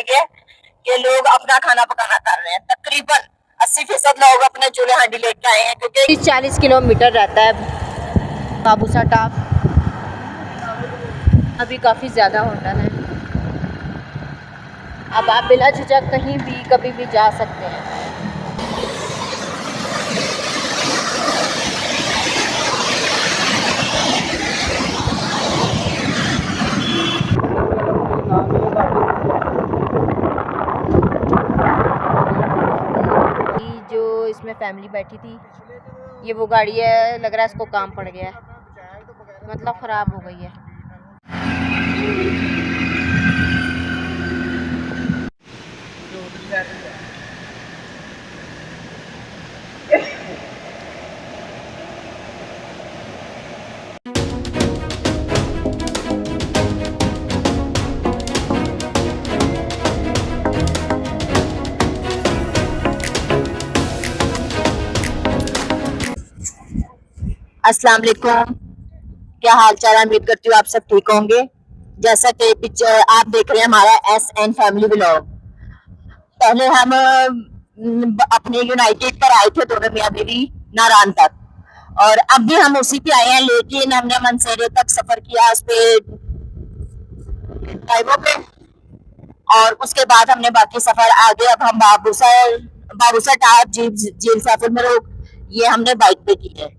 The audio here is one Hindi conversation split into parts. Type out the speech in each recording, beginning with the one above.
गया कि लोग अपना खाना पकाना कर रहे हैं। तकरीबन 80% लोग अपने चूल्हे हांडी लेके आए हैं, क्योंकि 40 किलोमीटर रहता है बाबूसा टाप। अभी काफ़ी ज़्यादा होटल है। अब आप बिला झिझक कहीं भी कभी भी जा सकते हैं। जो इसमें फैमिली बैठी थी, ये वो गाड़ी है, लग रहा है इसको काम पड़ गया है, मतलब ख़राब हो गई है। अस्सलाम वालेकुम, क्या हाल चाल है? उम्मीद करती हूँ आप सब ठीक होंगे। जैसा कि पिक्चर आप देख रहे हैं हमारा SN फैमिली व्लॉग। पहले हम अपने यूनाइटेड पर आए थे, दोनों मियां बीवी, नारायण तक, और अब भी हम उसी पे आए हैं, लेकिन हमने मनसेरे तक सफर किया उस पे ड्राइवों पे, और उसके बाद हमने बाकी सफर आगे अब हम बाबूसा टाप झील साफिल में लोग, ये हमने बाइक पे की है।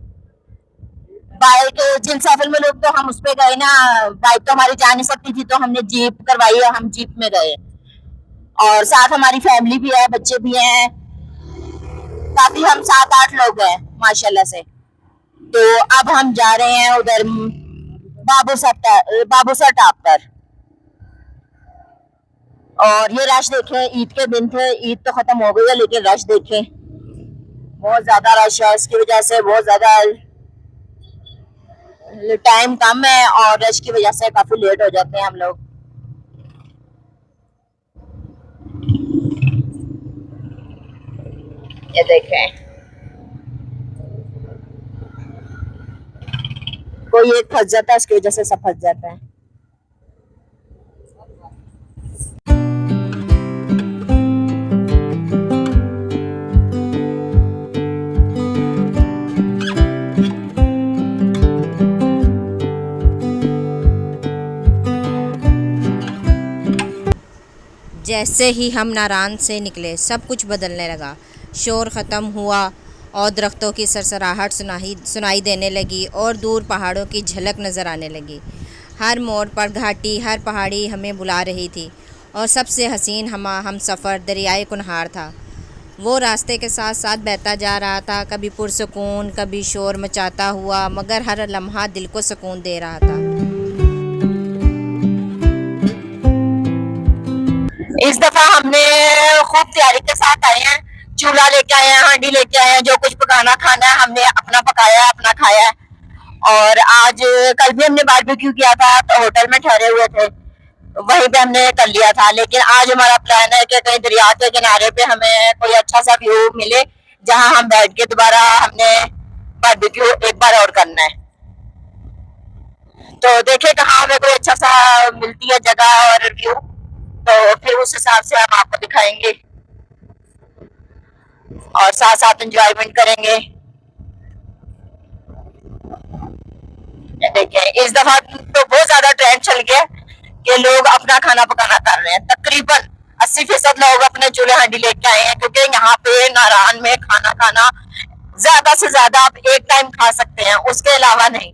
बाइक जिन साफिल में लोग तो हम उस पे गए ना, बाइक तो हमारी जा नहीं सकती थी, तो हमने जीप करवाई और हम जीप में गए, और साथ हमारी फैमिली भी है, बच्चे भी हैं, काफी हम 7-8 लोग हैं माशाल्लाह से। तो अब हम जा रहे हैं उधर बाबूसा टाप पर। और ये रश देखें, ईद के दिन थे, ईद तो खत्म हो गई है, लेकिन रश देखें, बहुत ज्यादा रश है। इसकी वजह से बहुत ज्यादा टाइम कम है, और रश की वजह से काफी लेट हो जाते हैं हम लोग। ये देखें, कोई एक फंस जाता है, उसकी वजह से सब फंस जाते हैं। जैसे ही हम नारायण से निकले सब कुछ बदलने लगा। शोर ख़त्म हुआ और दरख्तों की सरसराहट सुनाई देने लगी, और दूर पहाड़ों की झलक नज़र आने लगी। हर मोड़ पर घाटी, हर पहाड़ी हमें बुला रही थी, और सबसे हसीन हम सफ़र दरियाए कुनहार था। वो रास्ते के साथ साथ बहता जा रहा था, कभी पुरसकून, कभी शोर मचाता हुआ, मगर हर लम्हा दिल को सुकून दे रहा था। इस दफा हमने खूब तैयारी के साथ आए हैं, चूल्हा लेके आए हैं, हांडी लेके आए हैं, जो कुछ पकाना खाना है हमने अपना पकाया है, अपना खाया है। और आज कल भी हमने बारबेक्यू किया था, तो होटल में ठहरे हुए थे, वहीं पे हमने कर लिया था। लेकिन आज हमारा प्लान है कि कहीं दरिया के किनारे पे हमें कोई अच्छा सा व्यू मिले, जहां हम बैठ के दोबारा हमने बारबेक्यू एक बार और करना है। तो देखे कहाँ हमें कोई अच्छा सा मिलती है जगह और व्यू, तो फिर उस हिसाब से हम आपको दिखाएंगे और साथ साथ एंजॉयमेंट करेंगे। देखें, इस दफा तो बहुत ज्यादा ट्रेंड चल गया कि लोग अपना खाना पकाना कर रहे हैं। तकरीबन 80% लोग अपने चूल्हे हांडी लेके आए हैं, क्योंकि यहाँ पे नारायण में खाना खाना ज्यादा से ज्यादा आप एक टाइम खा सकते हैं, उसके अलावा नहीं।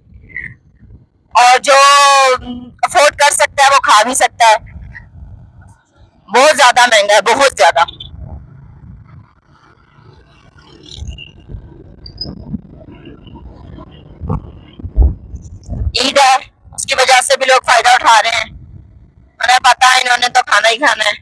और जो अफोर्ड कर सकता है वो खा भी सकता है। बहुत ज्यादा महंगा है, बहुत ज्यादा। ईद है, उसकी वजह से भी लोग फायदा उठा रहे हैं। उन्हें पता है इन्होंने तो खाना ही खाना है।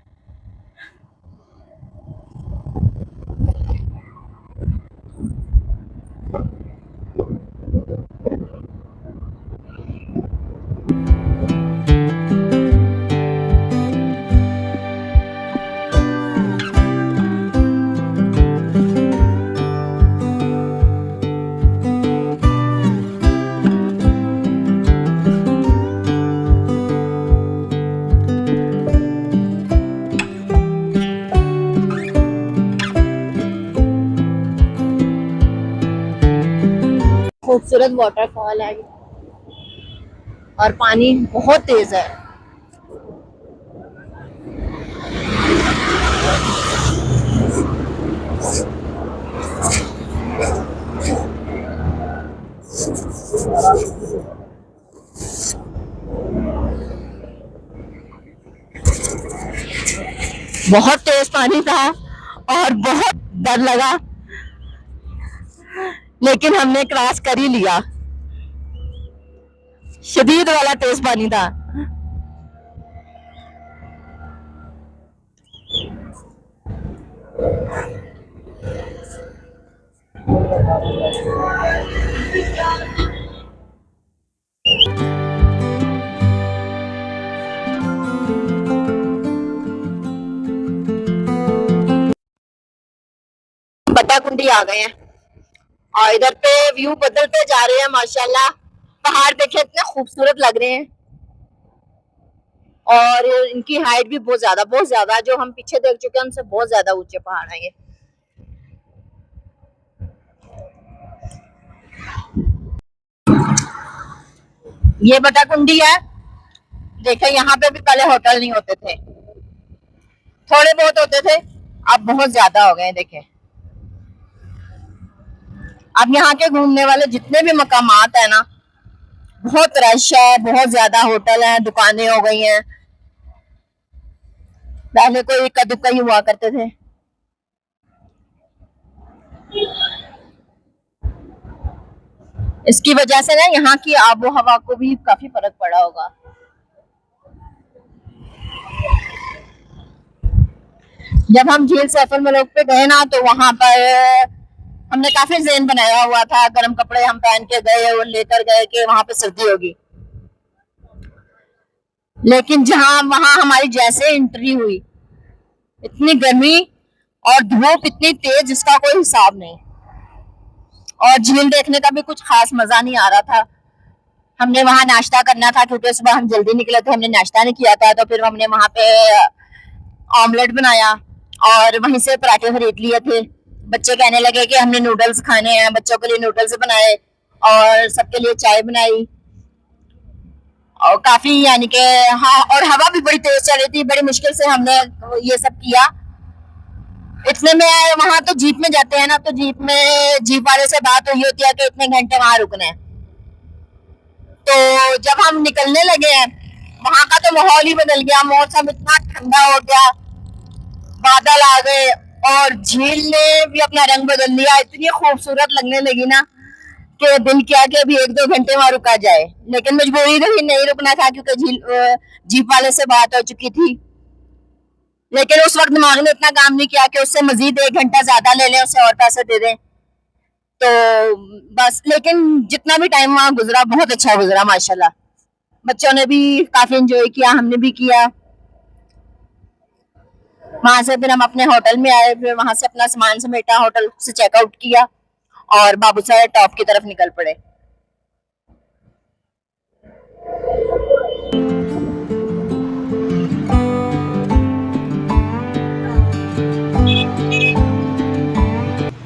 खूबसूरत वाटरफॉल है और पानी बहुत तेज है। बहुत तेज पानी था और बहुत डर लगा, लेकिन हमने क्रॉस कर ही लिया। शदीद वाला तेज पानी था। बट्टाकुंडी आ गए हैं और इधर पे व्यू बदलते जा रहे हैं माशाल्लाह। पहाड़ देखे इतने खूबसूरत लग रहे हैं और इनकी हाइट भी बहुत ज्यादा जो हम पीछे देख चुके हैं उनसे बहुत ज्यादा ऊंचे पहाड़ हैं ये बट्टाकुंडी है। देखे यहाँ पे भी पहले होटल नहीं होते थे, थोड़े बहुत होते थे, अब बहुत ज्यादा हो गए। देखे अब यहाँ के घूमने वाले जितने भी मकामात है ना, बहुत रश है, बहुत ज्यादा होटल है, दुकानें हो गई हैं। पहले कोई इक्का दुक्का ही हुआ करते थे। इसकी वजह से ना यहाँ की आबो हवा को भी काफी फर्क पड़ा होगा। जब हम झील सैफल मलोक पे गए ना तो वहां पर हमने काफी ज़हन बनाया हुआ था, गर्म कपड़े हम पहन के गए और लेकर गए कि वहां पे सर्दी होगी, लेकिन जहां वहां हमारी जैसे एंट्री हुई इतनी गर्मी और धूप इतनी तेज जिसका कोई हिसाब नहीं, और झील देखने का भी कुछ खास मजा नहीं आ रहा था। हमने वहां नाश्ता करना था क्योंकि सुबह हम जल्दी निकले थे, हमने नाश्ता नहीं किया था, तो फिर हमने वहां पे ऑमलेट बनाया और वहीं से पराठे खरीद लिए थे। बच्चे कहने लगे कि हमने नूडल्स खाने हैं, बच्चों के लिए नूडल्स बनाए और सबके लिए चाय बनाई और काफी यानी कि हाँ, और हवा भी बड़ी तेज चल रही थी, बड़ी मुश्किल से हमने ये सब किया। इतने में वहां तो जीप में जाते हैं ना, तो जीप में जीप वाले से बात हुई होती है कि इतने घंटे वहां रुकना है। तो जब हम निकलने लगे हैं वहां का तो माहौल ही बदल गया, मौसम इतना ठंडा हो गया, बादल आ गए और झील ने भी अपना रंग बदल लिया। इतनी खूबसूरत लगने लगी ना कि दिल किया कि अभी 1-2 घंटे वहां रुका जाए, लेकिन मजबूरी रही, नहीं रुकना था क्योंकि जीप वाले से बात हो चुकी थी। लेकिन उस वक्त दिमाग ने इतना काम नहीं किया कि उससे मजीद 1 घंटा ज्यादा ले लें, उसे और पैसे दे दें। तो बस, लेकिन जितना भी टाइम वहां गुजरा बहुत अच्छा गुजरा माशाल्लाह। बच्चों ने भी काफी एंजॉय किया, हमने भी किया। वहां से फिर हम अपने होटल में आए, फिर वहां से अपना सामान समेटा, होटल से चेकआउट किया और बाबूसर टॉप की तरफ निकल पड़े।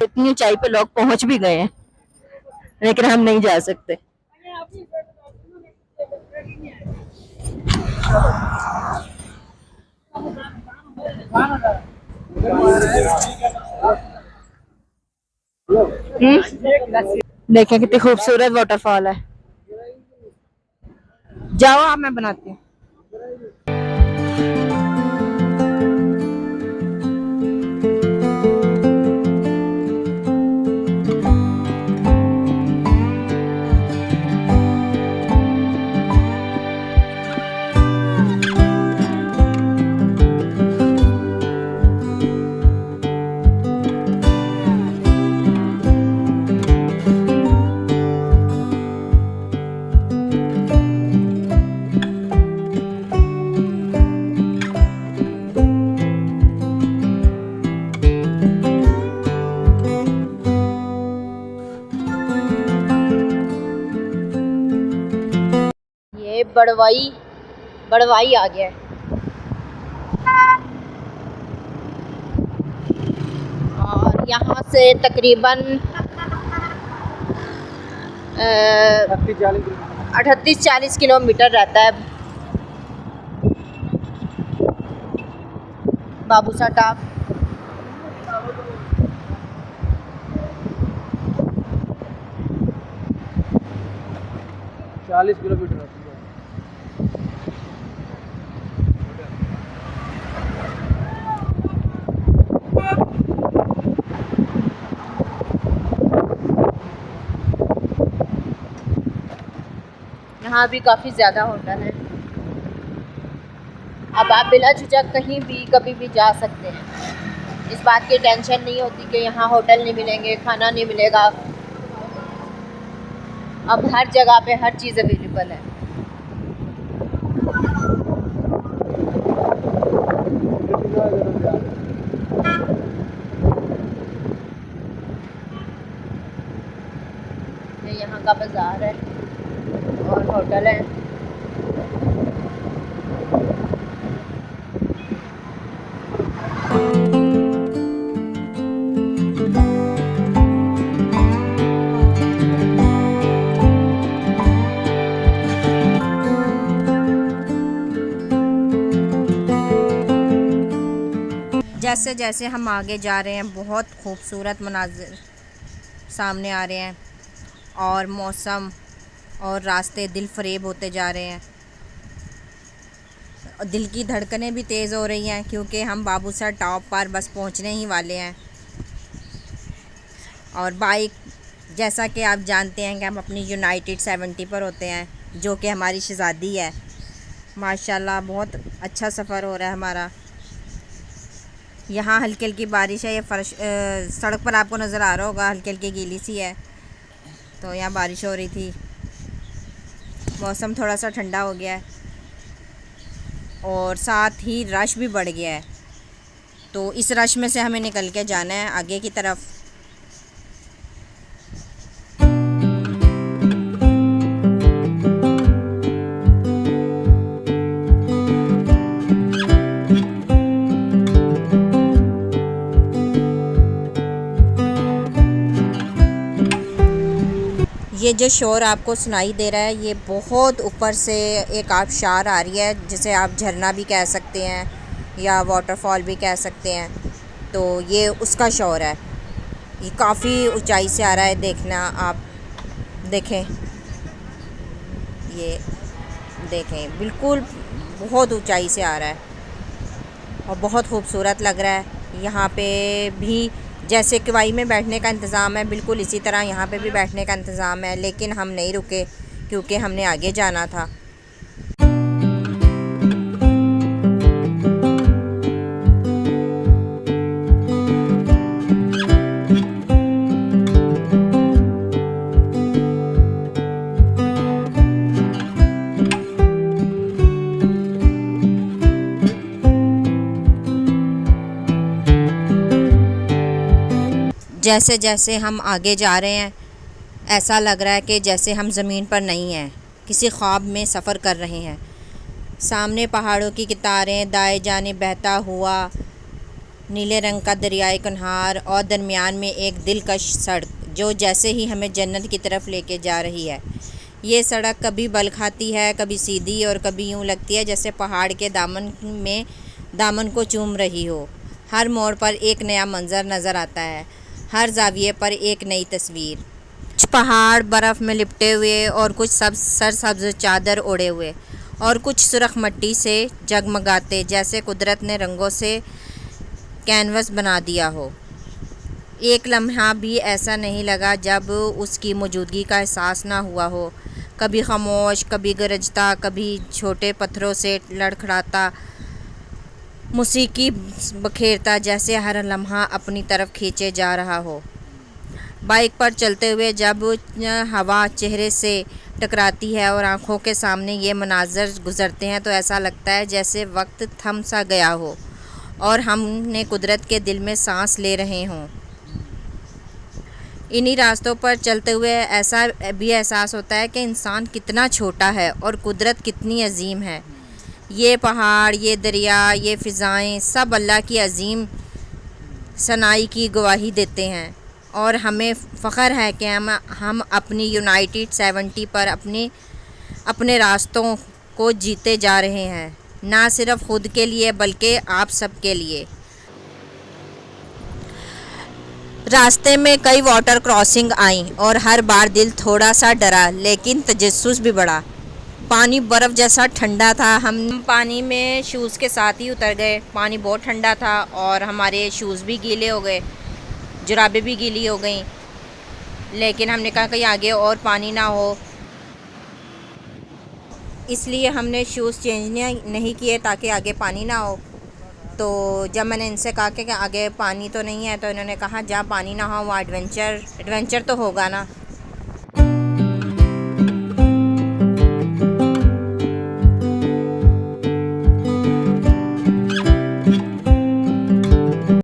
इतनी ऊंचाई पे लोग पहुंच भी गए हैं, लेकिन हम नहीं जा सकते। देखें कितनी खूबसूरत वाटरफॉल है। जाओ आप, मैं बनाती हूँ। बड़वाई आ गया है और यहाँ से तकरीबन अड़तीस 40 किलोमीटर रहता है बाबूसा टाप। 40 किलोमीटर होती है। यहाँ भी काफ़ी ज़्यादा होटल हैं। अब आप बिला झिझक कहीं भी कभी भी जा सकते हैं। इस बात की टेंशन नहीं होती कि यहाँ होटल नहीं मिलेंगे, खाना नहीं मिलेगा। अब हर जगह पे हर चीज़ अवेलेबल है। ये यहाँ का बाज़ार है और होटल है। जैसे जैसे हम आगे जा रहे हैं बहुत खूबसूरत मनाज़िर सामने आ रहे हैं और मौसम और रास्ते दिल फरेब होते जा रहे हैं। दिल की धड़कनें भी तेज़ हो रही हैं क्योंकि हम बाबूसर टॉप पर बस पहुंचने ही वाले हैं। और बाइक जैसा कि आप जानते हैं कि हम अपनी यूनाइटेड 70 पर होते हैं, जो कि हमारी शहज़ादी है। माशाल्लाह बहुत अच्छा सफ़र हो रहा है हमारा। यहाँ हल्की हल्की बारिश है। ये फर्श सड़क पर आपको नज़र आ रहा होगा, हल्की हल्की गीली सी है। तो यहाँ बारिश हो रही थी। मौसम थोड़ा सा ठंडा हो गया है और साथ ही रश भी बढ़ गया है। तो इस रश में से हमें निकल के जाना है आगे की तरफ। ये जो शोर आपको सुनाई दे रहा है, ये बहुत ऊपर से एक आबशार आ रही है, जिसे आप झरना भी कह सकते हैं या वाटरफॉल भी कह सकते हैं। तो ये उसका शोर है। ये काफ़ी ऊंचाई से आ रहा है। देखना आप देखें, ये देखें बिल्कुल बहुत ऊंचाई से आ रहा है और बहुत खूबसूरत लग रहा है। यहाँ पे भी जैसे किवाई में बैठने का इंतज़ाम है, बिल्कुल इसी तरह यहाँ पे भी बैठने का इंतज़ाम है, लेकिन हम नहीं रुके क्योंकि हमने आगे जाना था। जैसे जैसे हम आगे जा रहे हैं, ऐसा लग रहा है कि जैसे हम ज़मीन पर नहीं हैं, किसी ख्वाब में सफ़र कर रहे हैं। सामने पहाड़ों की कितारें, दाएं जानिब बहता हुआ नीले रंग का दरियाई कन्हार और दरमियान में एक दिलकश सड़क, जो जैसे ही हमें जन्नत की तरफ लेके जा रही है। ये सड़क कभी बल खाती है, कभी सीधी, और कभी यूँ लगती है जैसे पहाड़ के दामन को चूम रही हो। हर मोड़ पर एक नया मंज़र नज़र आता है, हर ज़ाविये पर एक नई तस्वीर। कुछ पहाड़ बर्फ़ में लिपटे हुए और कुछ सरसब्ज़ चादर ओढ़े हुए और कुछ सुरख मिट्टी से जगमगाते, जैसे कुदरत ने रंगों से कैनवस बना दिया हो। एक लम्हा भी ऐसा नहीं लगा जब उसकी मौजूदगी का एहसास ना हुआ हो। कभी खामोश, कभी गरजता, कभी छोटे पत्थरों से लड़खड़ाता, मौसीकी बखेरता, जैसे हर लम्हा अपनी तरफ खींचे जा रहा हो। बाइक पर चलते हुए जब हवा चेहरे से टकराती है और आँखों के सामने ये मनाज़र गुज़रते हैं, तो ऐसा लगता है जैसे वक्त थम सा गया हो और हमने कुदरत के दिल में सांस ले रहे हों। इन्हीं रास्तों पर चलते हुए ऐसा भी एहसास होता है कि इंसान कितना छोटा है और कुदरत कितनी अजीम है। ये पहाड़, ये दरिया, ये फ़िज़ाएँ सब अल्लाह की अजीम सनाई की गवाही देते हैं और हमें फ़ख्र है कि हम अपनी यूनाइटेड 70 पर अपने रास्तों को जीते जा रहे हैं, ना सिर्फ खुद के लिए बल्कि आप सब के लिए। रास्ते में कई वाटर क्रॉसिंग आईं और हर बार दिल थोड़ा सा डरा लेकिन तजस्सुस भी बढ़ा। पानी बर्फ़ जैसा ठंडा था। हम पानी में शूज़ के साथ ही उतर गए। पानी बहुत ठंडा था और हमारे शूज़ भी गीले हो गए, जुराबें भी गीली हो गई। लेकिन हमने कहा कहीं आगे और पानी ना हो, इसलिए हमने शूज़ चेंज नहीं किए ताकि आगे पानी ना हो। तो जब मैंने इनसे कहा कि आगे पानी तो नहीं है, तो इन्होंने कहा जहाँ पानी ना हो वहाँ एडवेंचर तो होगा ना।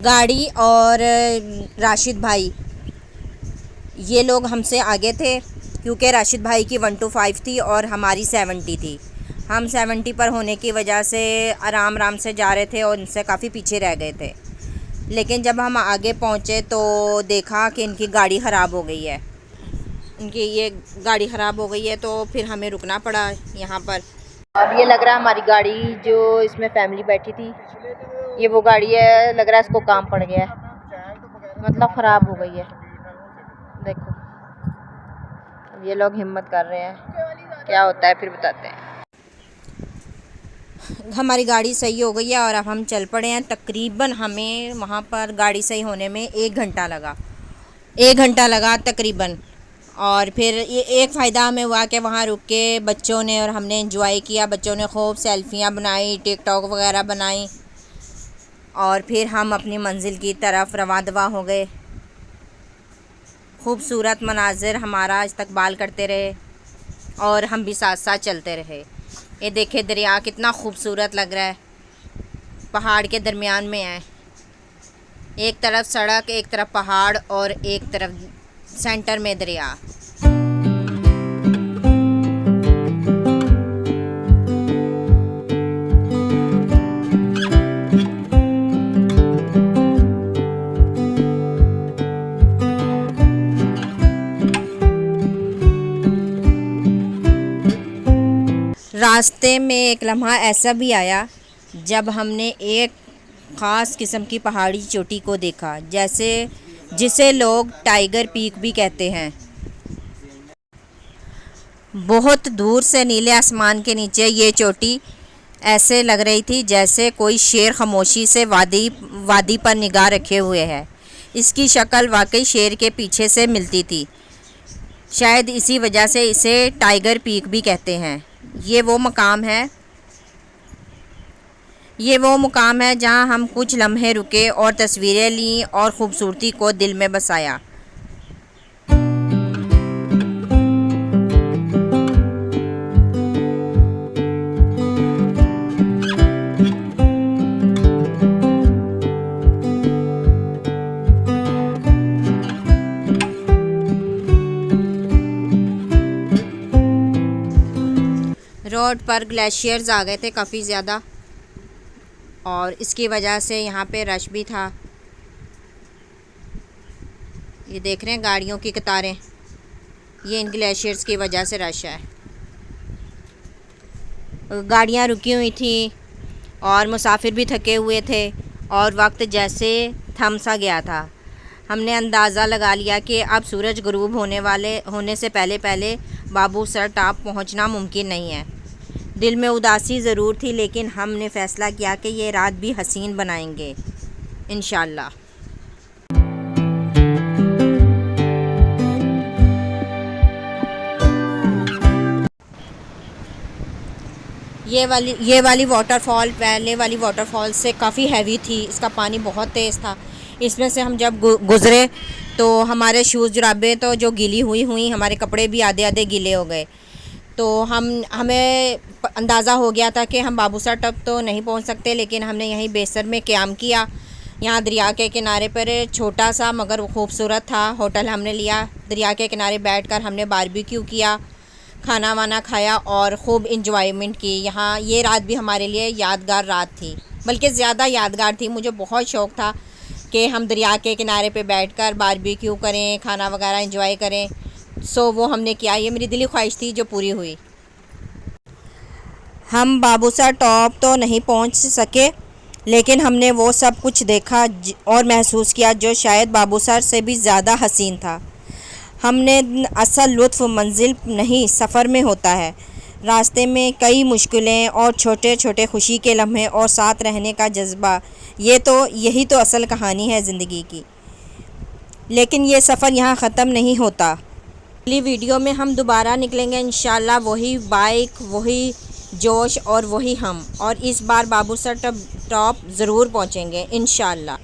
गाड़ी और राशिद भाई, ये लोग हमसे आगे थे क्योंकि राशिद भाई की 125 थी और हमारी 70 थी। हम 70 पर होने की वजह से आराम से जा रहे थे और इनसे काफ़ी पीछे रह गए थे। लेकिन जब हम आगे पहुँचे तो देखा कि इनकी गाड़ी ख़राब हो गई है। इनकी ये गाड़ी ख़राब हो गई है तो फिर हमें रुकना पड़ा यहाँ पर। अब ये लग रहा है हमारी गाड़ी जो इसमें फैमिली बैठी थी, ये वो गाड़ी है, लग रहा है इसको काम पड़ गया है, मतलब ख़राब हो गई है। देखो ये लोग हिम्मत कर रहे हैं, क्या होता है फिर बताते हैं। हमारी गाड़ी सही हो गई है और अब हम चल पड़े हैं। तकरीबन हमें वहाँ पर गाड़ी सही होने में 1 घंटा लगा तकरीबन। और फिर ये एक फ़ायदा हमें हुआ कि वहाँ रुक के बच्चों ने और हमने एंजॉय किया। बच्चों ने खूब सेल्फियाँ बनाई, टिकटॉक वगैरह बनाई और फिर हम अपनी मंजिल की तरफ रवां दवा हो गए। खूबसूरत मनाजिर हमारा इस्तकबाल करते रहे और हम भी साथ साथ चलते रहे। ये देखे दरिया कितना खूबसूरत लग रहा है, पहाड़ के दरमियान में है। एक तरफ सड़क, एक तरफ पहाड़ और एक तरफ सेंटर में दरिया। रास्ते में एक लम्हा ऐसा भी आया जब हमने एक ख़ास किस्म की पहाड़ी चोटी को देखा, जिसे लोग टाइगर पीक भी कहते हैं। बहुत दूर से नीले आसमान के नीचे ये चोटी ऐसे लग रही थी जैसे कोई शेर खामोशी से वादी पर निगाह रखे हुए है। इसकी शक्ल वाकई शेर के पीछे से मिलती थी। शायद इसी वजह से इसे टाइगर पीक भी कहते हैं। ये वो मुकाम है जहां हम कुछ लम्हे रुके और तस्वीरें लीं और ख़ूबसूरती को दिल में बसाया। रोड पर ग्लेशियर्स आ गए थे काफ़ी ज़्यादा और इसकी वजह से यहाँ पे रश भी था। ये देख रहे हैं गाड़ियों की कतारें, ये इन ग्लेशियर्स की वजह से रश है। गाड़ियाँ रुकी हुई थी और मुसाफिर भी थके हुए थे और वक्त जैसे थम सा गया था। हमने अंदाज़ा लगा लिया कि अब सूरज गुरूब होने से पहले बाबूसर टॉप पहुँचना मुमकिन नहीं है। दिल में उदासी ज़रूर थी लेकिन हमने फ़ैसला किया कि ये रात भी हसीन बनाएंगे इंशाअल्लाह। ये वाली वाटरफॉल पहले वाली वाटरफॉल से काफ़ी हैवी थी, इसका पानी बहुत तेज़ था। इसमें से हम जब गुज़रे तो हमारे शूज़ जुराबें तो जो गीली हुई हमारे कपड़े भी आधे गीले हो गए। तो हमें अंदाज़ा हो गया था कि हम बाबूसर तक तो नहीं पहुंच सकते, लेकिन हमने यहीं बेसर में क़याम किया। यहाँ दरिया के किनारे पर छोटा सा मगर खूबसूरत था होटल हमने लिया। दरिया के किनारे बैठकर हमने बारबेक्यू किया, खाना वाना खाया और ख़ूब इंजॉयमेंट की। यहाँ ये रात भी हमारे लिए यादगार रात थी, बल्कि ज़्यादा यादगार थी। मुझे बहुत शौक़ था कि हम दरिया के किनारे पे बैठकर बारबेक्यू करें, खाना वगैरह एंजॉय करें। सो वो हमने किया, ये मेरी दिली ख्वाहिश थी जो पूरी हुई। हम बाबूसर टॉप तो नहीं पहुंच सके, लेकिन हमने वो सब कुछ देखा और महसूस किया जो शायद बाबूसर से भी ज़्यादा हसीन था। हमने असल लुत्फ़ मंजिल नहीं सफ़र में होता है। रास्ते में कई मुश्किलें और छोटे छोटे खुशी के लम्हे और साथ रहने का जज्बा, यही तो असल कहानी है ज़िंदगी की। लेकिन ये सफ़र यहाँ ख़त्म नहीं होता। अगली वीडियो में हम दोबारा निकलेंगे इंशाल्लाह, वही बाइक, वही जोश और वही हम, और इस बार बाबूसर टॉप ज़रूर पहुँचेंगे इंशाल्लाह।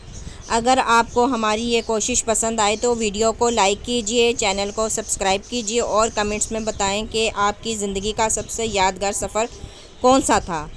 अगर आपको हमारी ये कोशिश पसंद आए तो वीडियो को लाइक कीजिए, चैनल को सब्सक्राइब कीजिए और कमेंट्स में बताएं कि आपकी ज़िंदगी का सबसे यादगार सफ़र कौन सा था।